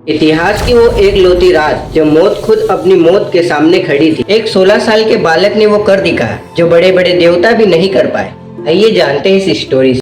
इतिहास की वो एक लौती रात जब मौत खुद अपनी मौत के सामने खड़ी थी। एक 16 साल के बालक ने वो कर दिखाया जो बड़े बड़े देवता भी नहीं कर पाए। आइए जानते हैं इस स्टोरी से।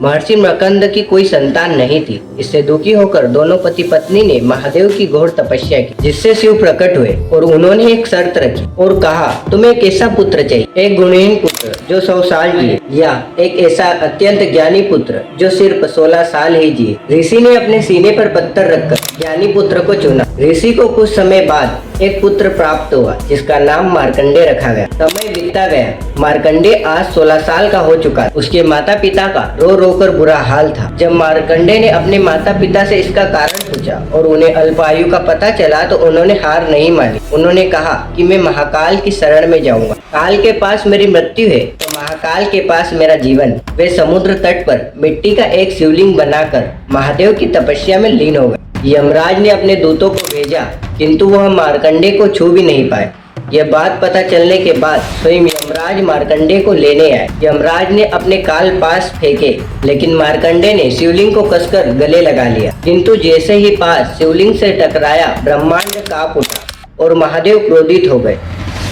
महर्षि मकंद की कोई संतान नहीं थी। इससे दुखी होकर दोनों पति पत्नी ने महादेव की घोर तपस्या की, जिससे शिव प्रकट हुए और उन्होंने एक शर्त रखी और कहा, तुम्हें एक ऐसा पुत्र चाहिए, एक गुणहीन पुत्र जो 100 साल जिए, या एक ऐसा अत्यंत ज्ञानी पुत्र जो सिर्फ 16 साल ही जिए। ऋषि ने अपने सीने पर पत्थर रखकर ज्ञानी पुत्र को चुना। ऋषि को कुछ समय बाद एक पुत्र प्राप्त हुआ जिसका नाम मार्कंडे रखा गया। समय बीतता गया। मार्कंडे आज 16 साल का हो चुका। उसके माता पिता का रो रो कर बुरा हाल था। जब मार्कंडे ने अपने माता पिता से इसका कारण पूछा और उन्हें अल्पायु का पता चला तो उन्होंने हार नहीं मानी। उन्होंने कहा कि मैं महाकाल की शरण में जाऊंगा। काल के पास मेरी मृत्यु है तो महाकाल के पास मेरा जीवन। वे समुद्र तट पर मिट्टी का एक शिवलिंग बनाकर महादेव की तपस्या में लीन हो गए। यमराज ने अपने दूतों को भेजा किंतु वह मार्कंडे को छू भी नहीं पाए। यह बात पता चलने के बाद स्वयं यमराज मार्कंडे को लेने आए। यमराज ने अपने काल पास फेंके लेकिन मार्कंडे ने शिवलिंग को कसकर गले लगा लिया। किंतु जैसे ही पास शिवलिंग से टकराया, ब्रह्मांड कांप उठा और महादेव क्रोधित हो गए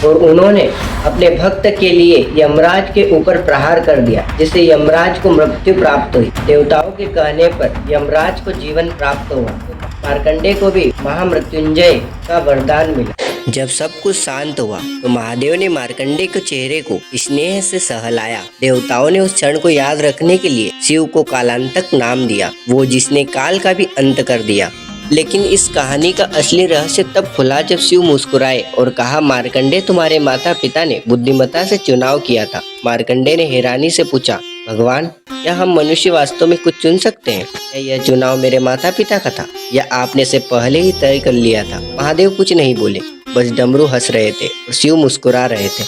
और उन्होंने अपने भक्त के लिए यमराज के ऊपर प्रहार कर दिया, जिससे यमराज को मृत्यु प्राप्त हुई। देवताओं के कहने पर यमराज को जीवन प्राप्त हुआ। मार्कंडे को भी महामृत्युंजय का वरदान मिला। जब सब कुछ शांत हुआ तो महादेव ने मार्कंडे के चेहरे को स्नेह से सहलाया। देवताओं ने उस क्षण को याद रखने के लिए शिव को कालांतक नाम दिया, वो जिसने काल का भी अंत कर दिया। लेकिन इस कहानी का असली रहस्य तब खुला जब शिव मुस्कुराए और कहा, मार्कंडे, तुम्हारे माता पिता ने बुद्धिमत्ता से चुनाव किया था। मार्कंडे ने हैरानी से पूछा, भगवान, क्या हम मनुष्य वास्तव में कुछ चुन सकते हैं? क्या यह चुनाव मेरे माता पिता का था या आपने से पहले ही तय कर लिया था? महादेव कुछ नहीं बोले, बस डमरू हंस रहे थे और शिव मुस्कुरा रहे थे।